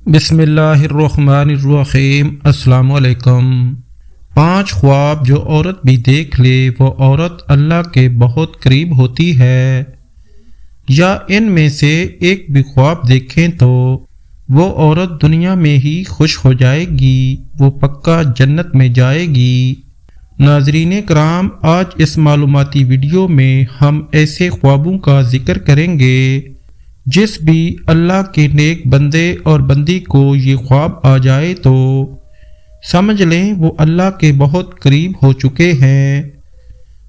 بسم اللہ الرحمن الرحیم۔ السلام علیکم۔ 5 خواب جو عورت بھی دیکھ لے وہ عورت اللہ کے بہت قریب ہوتی ہے، یا ان میں سے ایک بھی خواب دیکھیں تو وہ عورت دنیا میں ہی خوش ہو جائے گی، وہ پکا جنت میں جائے گی۔ ناظرین کرام، آج اس معلوماتی ویڈیو میں ہم ایسے خوابوں کا ذکر کریں گے جس بھی اللہ کے نیک بندے اور بندی کو یہ خواب آ جائے تو سمجھ لیں وہ اللہ کے بہت قریب ہو چکے ہیں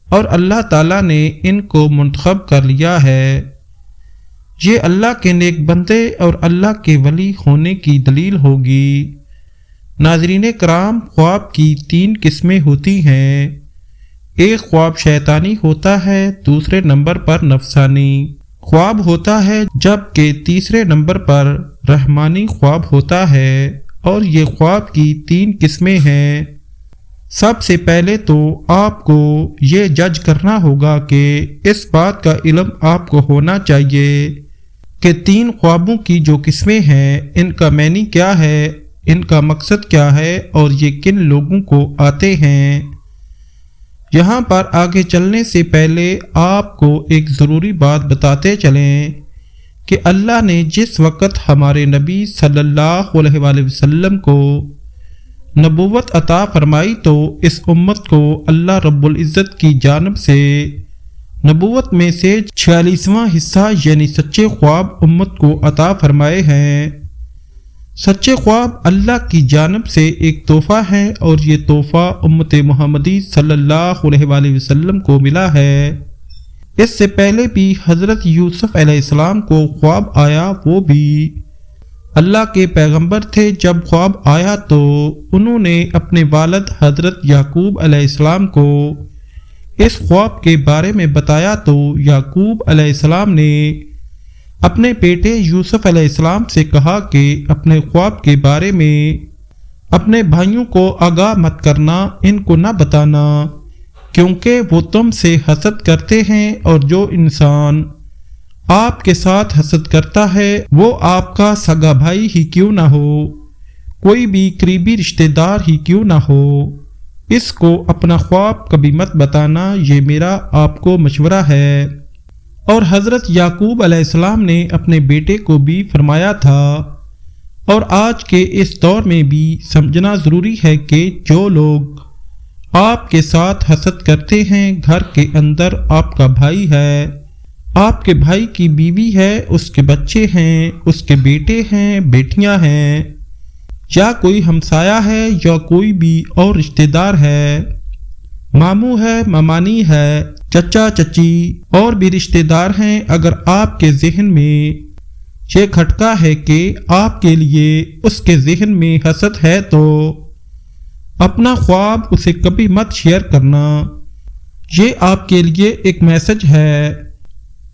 اور اللہ تعالیٰ نے ان کو منتخب کر لیا ہے۔ یہ اللہ کے نیک بندے اور اللہ کے ولی ہونے کی دلیل ہوگی۔ ناظرین کرام، خواب کی 3 قسمیں ہوتی ہیں۔ ایک خواب شیطانی ہوتا ہے، دوسرے نمبر پر نفسانی خواب ہوتا ہے، جبکہ تیسرے نمبر پر رحمانی خواب ہوتا ہے۔ اور یہ خواب کی 3 قسمیں ہیں۔ سب سے پہلے تو آپ کو یہ جج کرنا ہوگا کہ اس بات کا علم آپ کو ہونا چاہیے کہ 3 خوابوں کی جو قسمیں ہیں ان کا معنی کیا ہے، ان کا مقصد کیا ہے اور یہ کن لوگوں کو آتے ہیں۔ یہاں پر آگے چلنے سے پہلے آپ کو ایک ضروری بات بتاتے چلیں کہ اللہ نے جس وقت ہمارے نبی صلی اللہ علیہ وآلہ وسلم کو نبوت عطا فرمائی تو اس امت کو اللہ رب العزت کی جانب سے نبوت میں سے 46واں حصہ یعنی سچے خواب امت کو عطا فرمائے ہیں۔ سچے خواب اللہ کی جانب سے ایک تحفہ ہے اور یہ تحفہ امت محمدی صلی اللہ علیہ وآلہ وسلم کو ملا ہے۔ اس سے پہلے بھی حضرت یوسف علیہ السلام کو خواب آیا، وہ بھی اللہ کے پیغمبر تھے۔ جب خواب آیا تو انہوں نے اپنے والد حضرت یعقوب علیہ السلام کو اس خواب کے بارے میں بتایا تو یعقوب علیہ السلام نے اپنے بیٹے یوسف علیہ السلام سے کہا کہ اپنے خواب کے بارے میں اپنے بھائیوں کو آگاہ مت کرنا، ان کو نہ بتانا، کیونکہ وہ تم سے حسد کرتے ہیں اور جو انسان آپ کے ساتھ حسد کرتا ہے وہ آپ کا سگا بھائی ہی کیوں نہ ہو، کوئی بھی قریبی رشتہ دار ہی کیوں نہ ہو، اس کو اپنا خواب کبھی مت بتانا، یہ میرا آپ کو مشورہ ہے۔ اور حضرت یعقوب علیہ السلام نے اپنے بیٹے کو بھی فرمایا تھا۔ اور آج کے اس دور میں بھی سمجھنا ضروری ہے کہ جو لوگ آپ کے ساتھ حسد کرتے ہیں، گھر کے اندر آپ کا بھائی ہے، آپ کے بھائی کی بیوی ہے، اس کے بچے ہیں، اس کے بیٹے ہیں، بیٹیاں ہیں، یا کوئی ہمسایہ ہے یا کوئی بھی اور رشتہ دار ہے، ماموں ہے، ممانی ہے، چچا چچی اور بھی رشتہ دار ہیں، اگر آپ کے ذہن میں یہ کھٹکا ہے کہ آپ کے لیے اس کے ذہن میں حسد ہے تو اپنا خواب اسے کبھی مت شیئر کرنا، یہ آپ کے لیے ایک میسج ہے۔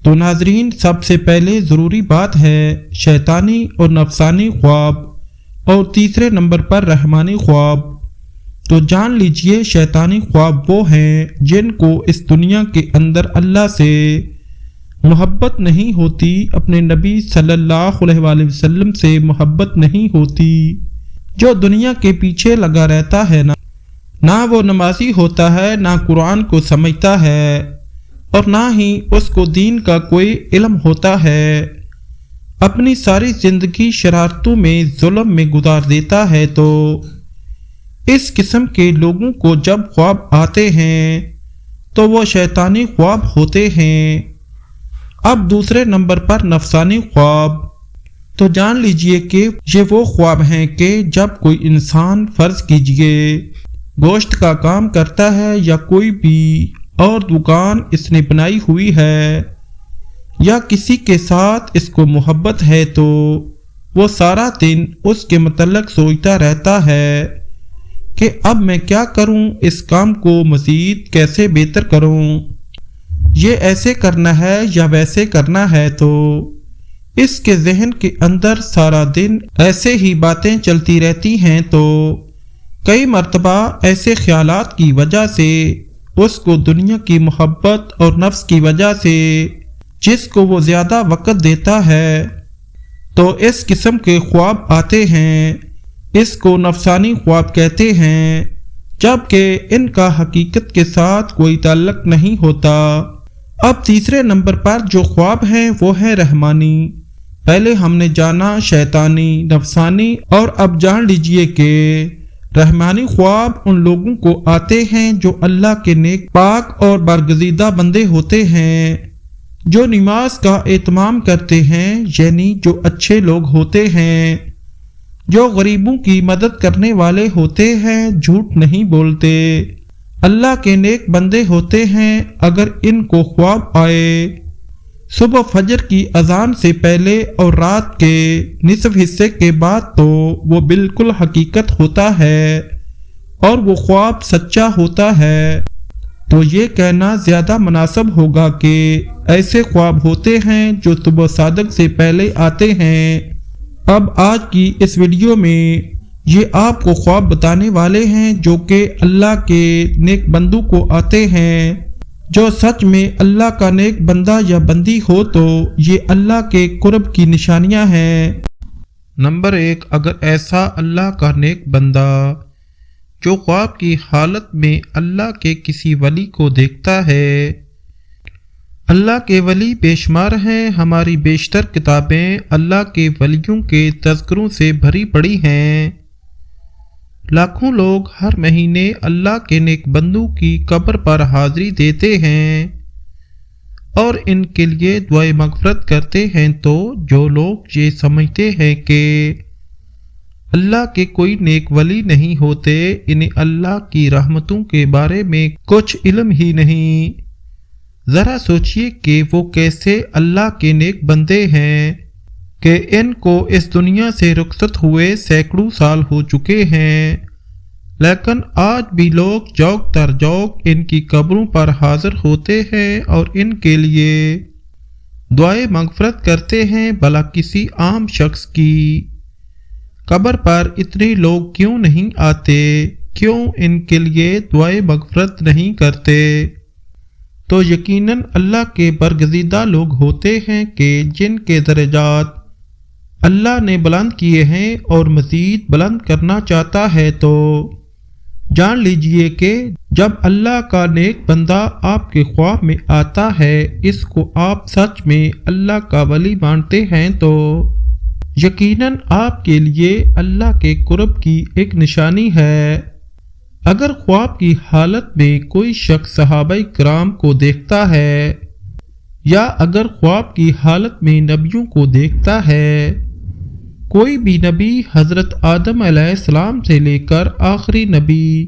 تو ناظرین، سب سے پہلے ضروری بات ہے شیطانی اور نفسانی خواب اور تیسرے نمبر پر رحمانی خواب۔ تو جان لیجئے شیطانی خواب وہ ہیں جن کو اس دنیا کے اندر اللہ سے محبت نہیں ہوتی، اپنے نبی صلی اللہ علیہ وآلہ وسلم سے محبت نہیں ہوتی، جو دنیا کے پیچھے لگا رہتا ہے، نہ وہ نمازی ہوتا ہے، نہ قرآن کو سمجھتا ہے اور نہ ہی اس کو دین کا کوئی علم ہوتا ہے، اپنی ساری زندگی شرارتوں میں، ظلم میں گزار دیتا ہے۔ تو اس قسم کے لوگوں کو جب خواب آتے ہیں تو وہ شیطانی خواب ہوتے ہیں۔ اب دوسرے نمبر پر نفسانی خواب، تو جان لیجئے کہ یہ وہ خواب ہیں کہ جب کوئی انسان فرض کیجئے گوشت کا کام کرتا ہے یا کوئی بھی اور دکان اس نے بنائی ہوئی ہے یا کسی کے ساتھ اس کو محبت ہے تو وہ سارا دن اس کے متعلق سوچتا رہتا ہے کہ اب میں کیا کروں، اس کام کو مزید کیسے بہتر کروں، یہ ایسے کرنا ہے یا ویسے کرنا ہے، تو اس کے ذہن کے اندر سارا دن ایسے ہی باتیں چلتی رہتی ہیں۔ تو کئی مرتبہ ایسے خیالات کی وجہ سے اس کو دنیا کی محبت اور نفس کی وجہ سے جس کو وہ زیادہ وقت دیتا ہے تو اس قسم کے خواب آتے ہیں، اس کو نفسانی خواب کہتے ہیں، جبکہ ان کا حقیقت کے ساتھ کوئی تعلق نہیں ہوتا۔ اب تیسرے نمبر پر جو خواب ہیں وہ ہیں رحمانی۔ پہلے ہم نے جانا شیطانی، نفسانی، اور اب جان لیجئے کہ رحمانی خواب ان لوگوں کو آتے ہیں جو اللہ کے نیک پاک اور برگزیدہ بندے ہوتے ہیں، جو نماز کا اہتمام کرتے ہیں، یعنی جو اچھے لوگ ہوتے ہیں، جو غریبوں کی مدد کرنے والے ہوتے ہیں، جھوٹ نہیں بولتے، اللہ کے نیک بندے ہوتے ہیں۔ اگر ان کو خواب آئے صبح فجر کی اذان سے پہلے اور رات کے نصف حصے کے بعد تو وہ بالکل حقیقت ہوتا ہے اور وہ خواب سچا ہوتا ہے، تو یہ کہنا زیادہ مناسب ہوگا کہ ایسے خواب ہوتے ہیں جو صبح صادق سے پہلے آتے ہیں۔ اب آج کی اس ویڈیو میں یہ آپ کو خواب بتانے والے ہیں جو کہ اللہ کے نیک بندوں کو آتے ہیں۔ جو سچ میں اللہ کا نیک بندہ یا بندی ہو تو یہ اللہ کے قرب کی نشانیاں ہیں۔ نمبر 1، اگر ایسا اللہ کا نیک بندہ جو خواب کی حالت میں اللہ کے کسی ولی کو دیکھتا ہے۔ اللہ کے ولی بے شمار ہیں، ہماری بیشتر کتابیں اللہ کے ولیوں کے تذکروں سے بھری پڑی ہیں۔ لاکھوں لوگ ہر مہینے اللہ کے نیک بندوں کی قبر پر حاضری دیتے ہیں اور ان کے لیے دعائے مغفرت کرتے ہیں، تو جو لوگ یہ سمجھتے ہیں کہ اللہ کے کوئی نیک ولی نہیں ہوتے، انہیں اللہ کی رحمتوں کے بارے میں کچھ علم ہی نہیں، ذرا سوچئے کہ وہ کیسے اللہ کے نیک بندے ہیں کہ ان کو اس دنیا سے رخصت ہوئے سینکڑوں سال ہو چکے ہیں، لیکن آج بھی لوگ جوق در جوق ان کی قبروں پر حاضر ہوتے ہیں اور ان کے لیے دعائے مغفرت کرتے ہیں۔ بھلا کسی عام شخص کی قبر پر اتنے لوگ کیوں نہیں آتے، کیوں ان کے لیے دعائے مغفرت نہیں کرتے؟ تو یقیناً اللہ کے برگزیدہ لوگ ہوتے ہیں کہ جن کے درجات اللہ نے بلند کیے ہیں اور مزید بلند کرنا چاہتا ہے۔ تو جان لیجئے کہ جب اللہ کا نیک بندہ آپ کے خواب میں آتا ہے، اس کو آپ سچ میں اللہ کا ولی مانتے ہیں، تو یقیناً آپ کے لیے اللہ کے قرب کی ایک نشانی ہے۔ اگر خواب کی حالت میں کوئی شخص صحابہ کرام کو دیکھتا ہے یا اگر خواب کی حالت میں نبیوں کو دیکھتا ہے، کوئی بھی نبی حضرت آدم علیہ السلام سے لے کر آخری نبی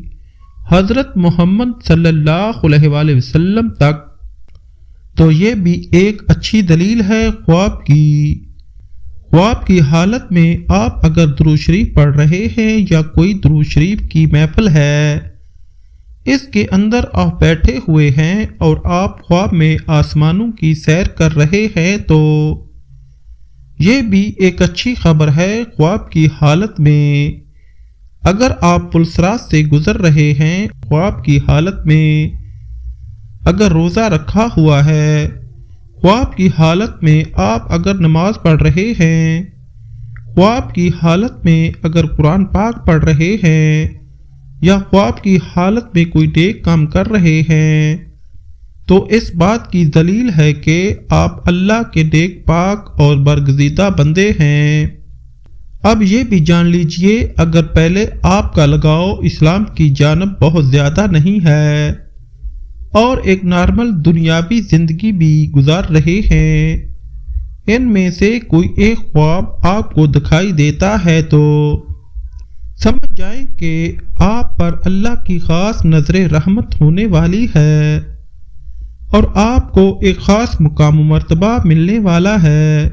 حضرت محمد صلی اللہ علیہ وآلہ وسلم تک، تو یہ بھی ایک اچھی دلیل ہے خواب کی۔ خواب کی حالت میں آپ اگر درود شریف پڑھ رہے ہیں یا کوئی درود شریف کی محفل ہے، اس کے اندر آپ بیٹھے ہوئے ہیں اور آپ خواب میں آسمانوں کی سیر کر رہے ہیں، تو یہ بھی ایک اچھی خبر ہے۔ خواب کی حالت میں اگر آپ پلسرات سے گزر رہے ہیں، خواب کی حالت میں اگر روزہ رکھا ہوا ہے، خواب کی حالت میں آپ اگر نماز پڑھ رہے ہیں، خواب کی حالت میں اگر قرآن پاک پڑھ رہے ہیں یا خواب کی حالت میں کوئی نیک کام کر رہے ہیں، تو اس بات کی دلیل ہے کہ آپ اللہ کے نیک پاک اور برگزیدہ بندے ہیں۔ اب یہ بھی جان لیجئے اگر پہلے آپ کا لگاؤ اسلام کی جانب بہت زیادہ نہیں ہے اور ایک نارمل دنیاوی زندگی بھی گزار رہے ہیں، ان میں سے کوئی ایک خواب آپ کو دکھائی دیتا ہے، تو سمجھ جائیں کہ آپ پر اللہ کی خاص نظر رحمت ہونے والی ہے اور آپ کو ایک خاص مقام و مرتبہ ملنے والا ہے۔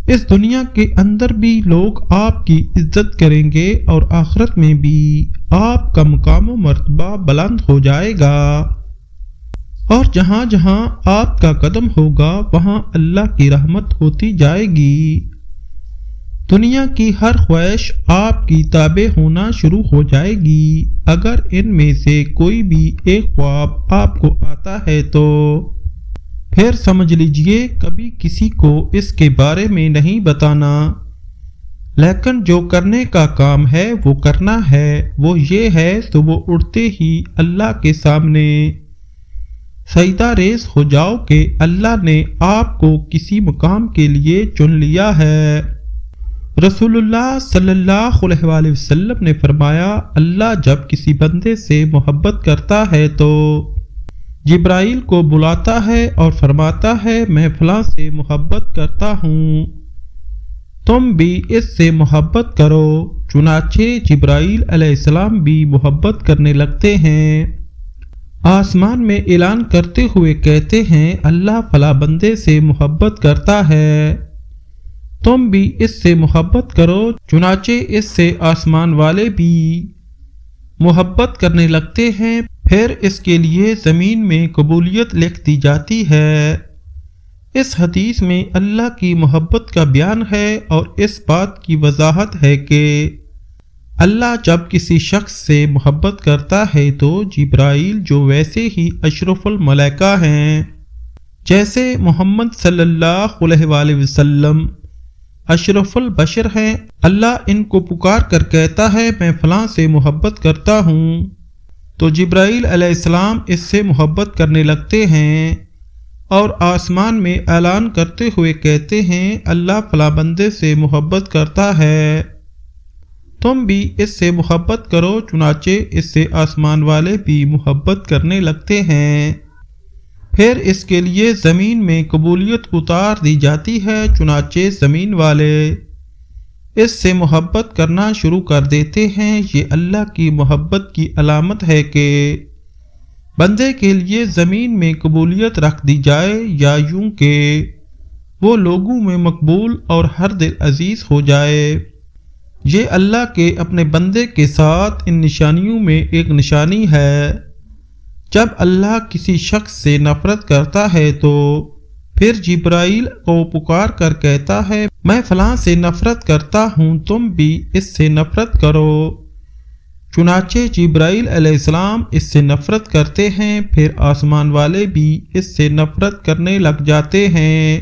اس دنیا کے اندر بھی لوگ آپ کی عزت کریں گے اور آخرت میں بھی آپ کا مقام و مرتبہ بلند ہو جائے گا، اور جہاں جہاں آپ کا قدم ہوگا وہاں اللہ کی رحمت ہوتی جائے گی۔ دنیا کی ہر خواہش آپ کی تابع ہونا شروع ہو جائے گی۔ اگر ان میں سے کوئی بھی ایک خواب آپ کو آتا ہے تو پھر سمجھ لیجئے کبھی کسی کو اس کے بارے میں نہیں بتانا، لیکن جو کرنے کا کام ہے وہ کرنا ہے۔ وہ یہ ہے صبح اٹھتے ہی اللہ کے سامنے سجدہ ریز ہو جاؤ کہ اللہ نے آپ کو کسی مقام کے لیے چن لیا ہے۔ رسول اللہ صلی اللہ علیہ وآلہ وسلم نے فرمایا، اللہ جب کسی بندے سے محبت کرتا ہے تو جبرائیل کو بلاتا ہے اور فرماتا ہے میں فلاں سے محبت کرتا ہوں، تم بھی اس سے محبت کرو۔ چنانچہ جبرائیل علیہ السلام بھی محبت کرنے لگتے ہیں، آسمان میں اعلان کرتے ہوئے کہتے ہیں اللہ فلاں بندے سے محبت کرتا ہے، تم بھی اس سے محبت کرو۔ چنانچہ اس سے آسمان والے بھی محبت کرنے لگتے ہیں، پھر اس کے لیے زمین میں قبولیت لکھ دی جاتی ہے۔ اس حدیث میں اللہ کی محبت کا بیان ہے اور اس بات کی وضاحت ہے کہ اللہ جب کسی شخص سے محبت کرتا ہے تو جبرائیل جو ویسے ہی اشرف الملائکہ ہیں، جیسے محمد صلی اللہ علیہ وآلہ وسلم اشرف البشر ہیں، اللہ ان کو پکار کر کہتا ہے میں فلاں سے محبت کرتا ہوں، تو جبرائیل علیہ السلام اس سے محبت کرنے لگتے ہیں اور آسمان میں اعلان کرتے ہوئے کہتے ہیں اللہ فلاں بندے سے محبت کرتا ہے، تم بھی اس سے محبت کرو۔ چنانچہ اس سے آسمان والے بھی محبت کرنے لگتے ہیں، پھر اس کے لیے زمین میں قبولیت اتار دی جاتی ہے۔ چنانچہ زمین والے اس سے محبت کرنا شروع کر دیتے ہیں۔ یہ اللہ کی محبت کی علامت ہے کہ بندے کے لیے زمین میں قبولیت رکھ دی جائے، یا یوں کہ وہ لوگوں میں مقبول اور ہر دل عزیز ہو جائے۔ یہ اللہ کے اپنے بندے کے ساتھ ان نشانیوں میں ایک نشانی ہے۔ جب اللہ کسی شخص سے نفرت کرتا ہے تو پھر جبرائیل کو پکار کر کہتا ہے میں فلاں سے نفرت کرتا ہوں، تم بھی اس سے نفرت کرو۔ چنانچہ جبرائیل علیہ السلام اس سے نفرت کرتے ہیں، پھر آسمان والے بھی اس سے نفرت کرنے لگ جاتے ہیں،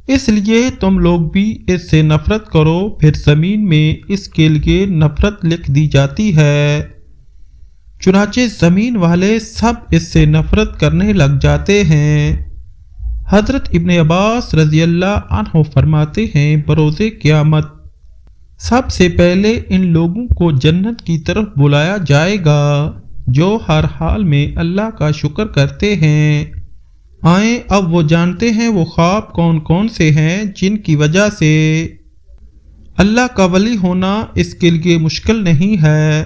اس لیے تم لوگ بھی اس سے نفرت کرو۔ پھر زمین میں اس کے لیے نفرت لکھ دی جاتی ہے۔ چنانچہ زمین والے سب اس سے نفرت کرنے لگ جاتے ہیں۔ حضرت ابن عباس رضی اللہ عنہ فرماتے ہیں بروز قیامت سب سے پہلے ان لوگوں کو جنت کی طرف بلایا جائے گا جو ہر حال میں اللہ کا شکر کرتے ہیں۔ آئیں اب وہ جانتے ہیں وہ خواب کون کون سے ہیں جن کی وجہ سے اللہ کا ولی ہونا اس کے لیے مشکل نہیں ہے۔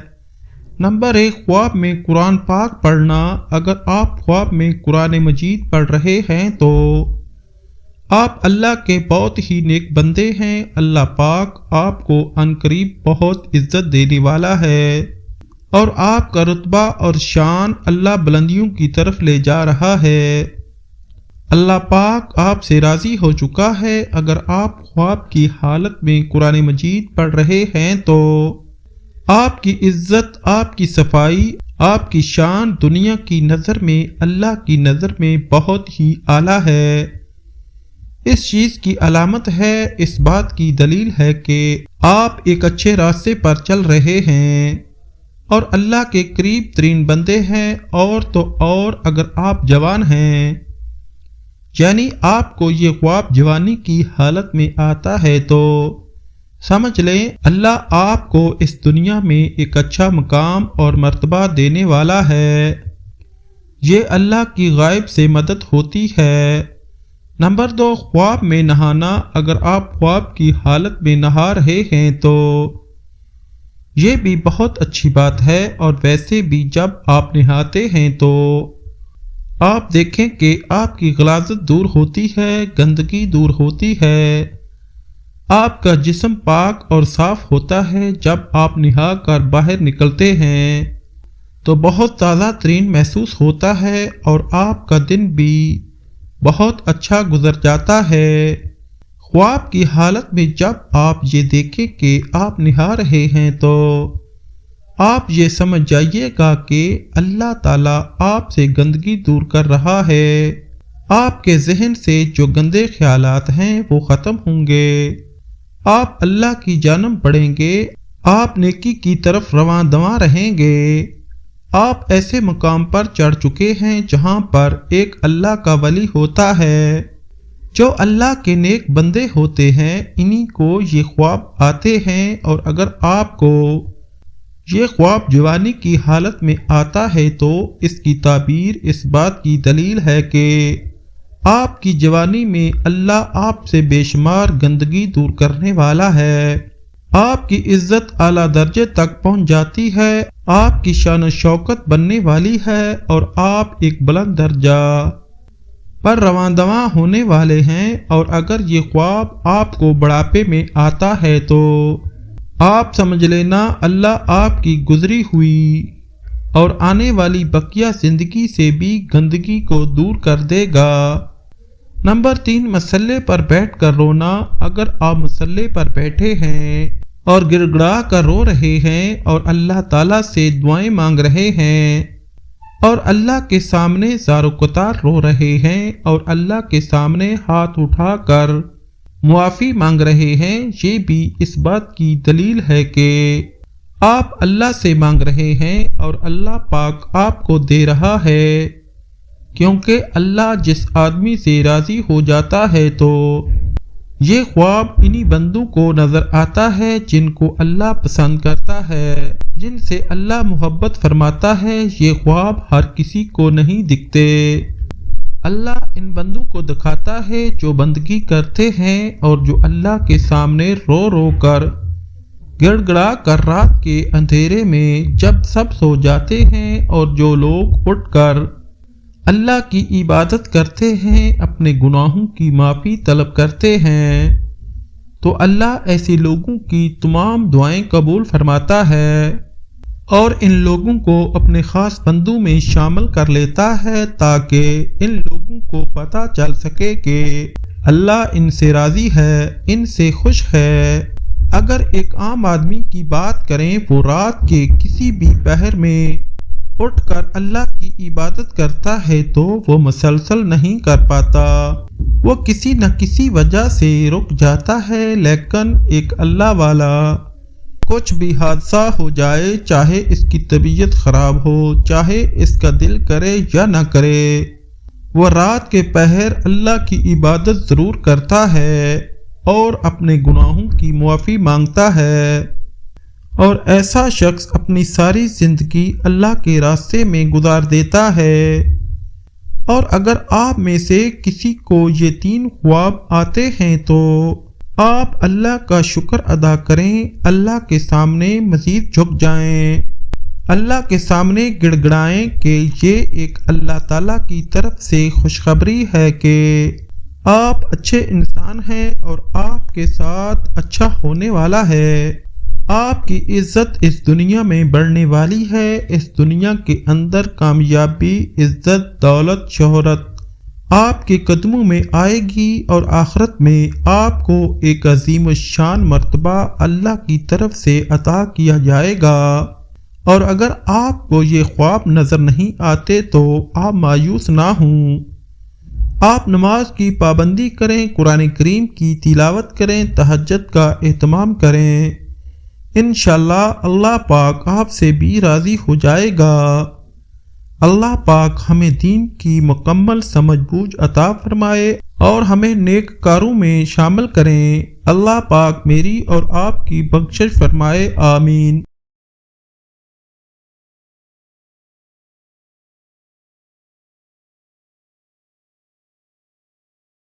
نمبر 1، خواب میں قرآن پاک پڑھنا۔ اگر آپ خواب میں قرآن مجید پڑھ رہے ہیں تو آپ اللہ کے بہت ہی نیک بندے ہیں۔ اللہ پاک آپ کو عنقریب بہت عزت دینے والا ہے اور آپ کا رتبہ اور شان اللہ بلندیوں کی طرف لے جا رہا ہے۔ اللہ پاک آپ سے راضی ہو چکا ہے۔ اگر آپ خواب کی حالت میں قرآن مجید پڑھ رہے ہیں تو آپ کی عزت، آپ کی صفائی، آپ کی شان دنیا کی نظر میں اللہ کی نظر میں بہت ہی اعلیٰ ہے۔ اس چیز کی علامت ہے، اس بات کی دلیل ہے کہ آپ ایک اچھے راستے پر چل رہے ہیں اور اللہ کے قریب ترین بندے ہیں۔ اور تو اور اگر آپ جوان ہیں، یعنی آپ کو یہ خواب جوانی کی حالت میں آتا ہے تو سمجھ لیں اللہ آپ کو اس دنیا میں ایک اچھا مقام اور مرتبہ دینے والا ہے۔ یہ اللہ کی غائب سے مدد ہوتی ہے۔ نمبر 2، خواب میں نہانا۔ اگر آپ خواب کی حالت میں نہا رہے ہیں تو یہ بھی بہت اچھی بات ہے، اور ویسے بھی جب آپ نہاتے ہیں تو آپ دیکھیں کہ آپ کی غلاظت دور ہوتی ہے، گندگی دور ہوتی ہے، آپ کا جسم پاک اور صاف ہوتا ہے۔ جب آپ نہا کر باہر نکلتے ہیں تو بہت تازہ ترین محسوس ہوتا ہے اور آپ کا دن بھی بہت اچھا گزر جاتا ہے۔ خواب کی حالت میں جب آپ یہ دیکھیں کہ آپ نہا رہے ہیں تو آپ یہ سمجھ جائیے گا کہ اللہ تعالیٰ آپ سے گندگی دور کر رہا ہے۔ آپ کے ذہن سے جو گندے خیالات ہیں وہ ختم ہوں گے، آپ اللہ کی جانب بڑھیں گے، آپ نیکی کی طرف رواں دواں رہیں گے۔ آپ ایسے مقام پر چڑھ چکے ہیں جہاں پر ایک اللہ کا ولی ہوتا ہے۔ جو اللہ کے نیک بندے ہوتے ہیں انہی کو یہ خواب آتے ہیں، اور اگر آپ کو یہ خواب جوانی کی حالت میں آتا ہے تو اس کی تعبیر اس بات کی دلیل ہے کہ آپ کی جوانی میں اللہ آپ سے بے شمار گندگی دور کرنے والا ہے، آپ کی عزت اعلیٰ درجے تک پہنچ جاتی ہے، آپ کی شان و شوکت بننے والی ہے، اور آپ ایک بلند درجہ پر رواں دواں ہونے والے ہیں۔ اور اگر یہ خواب آپ کو بڑھاپے میں آتا ہے تو آپ سمجھ لینا اللہ آپ کی گزری ہوئی اور آنے والی بقیہ زندگی سے بھی گندگی کو دور کر دے گا۔ نمبر 3، مسلے پر بیٹھ کر رونا۔ اگر آپ مسلے پر بیٹھے ہیں اور گڑ گڑا کر رو رہے ہیں اور اللہ تعالیٰ سے دعائیں مانگ رہے ہیں اور اللہ کے سامنے زار و قطار رو رہے ہیں اور اللہ کے سامنے ہاتھ اٹھا کر معافی مانگ رہے ہیں، یہ بھی اس بات کی دلیل ہے کہ آپ اللہ سے مانگ رہے ہیں اور اللہ پاک آپ کو دے رہا ہے، کیونکہ اللہ جس آدمی سے راضی ہو جاتا ہے تو یہ خواب انہی بندوں کو نظر آتا ہے جن کو اللہ پسند کرتا ہے، جن سے اللہ محبت فرماتا ہے۔ یہ خواب ہر کسی کو نہیں دکھتے، اللہ ان بندوں کو دکھاتا ہے جو بندگی کرتے ہیں اور جو اللہ کے سامنے رو رو کر گڑ گڑا کر رات کے اندھیرے میں جب سب سو جاتے ہیں اور جو لوگ اٹھ کر اللہ کی عبادت کرتے ہیں، اپنے گناہوں کی معافی طلب کرتے ہیں، تو اللہ ایسے لوگوں کی تمام دعائیں قبول فرماتا ہے اور ان لوگوں کو اپنے خاص بندوں میں شامل کر لیتا ہے تاکہ ان لوگوں کو پتہ چل سکے کہ اللہ ان سے راضی ہے، ان سے خوش ہے۔ اگر ایک عام آدمی کی بات کریں، وہ رات کے کسی بھی پہر میں اٹھ کر اللہ کی عبادت کرتا ہے تو وہ مسلسل نہیں کر پاتا، وہ کسی نہ کسی وجہ سے رک جاتا ہے، لیکن ایک اللہ والا کچھ بھی حادثہ ہو جائے، چاہے اس کی طبیعت خراب ہو، چاہے اس کا دل کرے یا نہ کرے، وہ رات کے پہر اللہ کی عبادت ضرور کرتا ہے اور اپنے گناہوں کی معافی مانگتا ہے، اور ایسا شخص اپنی ساری زندگی اللہ کے راستے میں گزار دیتا ہے۔ اور اگر آپ میں سے کسی کو یہ 3 خواب آتے ہیں تو آپ اللہ کا شکر ادا کریں، اللہ کے سامنے مزید جھک جائیں، اللہ کے سامنے گڑ گڑائیں کہ یہ ایک اللہ تعالیٰ کی طرف سے خوشخبری ہے کہ آپ اچھے انسان ہیں اور آپ کے ساتھ اچھا ہونے والا ہے، آپ کی عزت اس دنیا میں بڑھنے والی ہے، اس دنیا کے اندر کامیابی، عزت، دولت، شہرت آپ کے قدموں میں آئے گی، اور آخرت میں آپ کو ایک عظیم الشان مرتبہ اللہ کی طرف سے عطا کیا جائے گا۔ اور اگر آپ کو یہ خواب نظر نہیں آتے تو آپ مایوس نہ ہوں، آپ نماز کی پابندی کریں، قرآن کریم کی تلاوت کریں، تہجد کا اہتمام کریں، انشاءاللہ اللہ پاک آپ سے بھی راضی ہو جائے گا۔ اللہ پاک ہمیں دین کی مکمل سمجھ بوجھ عطا فرمائے اور ہمیں نیک کاروں میں شامل کریں۔ اللہ پاک میری اور آپ کی بخشش فرمائے، آمین۔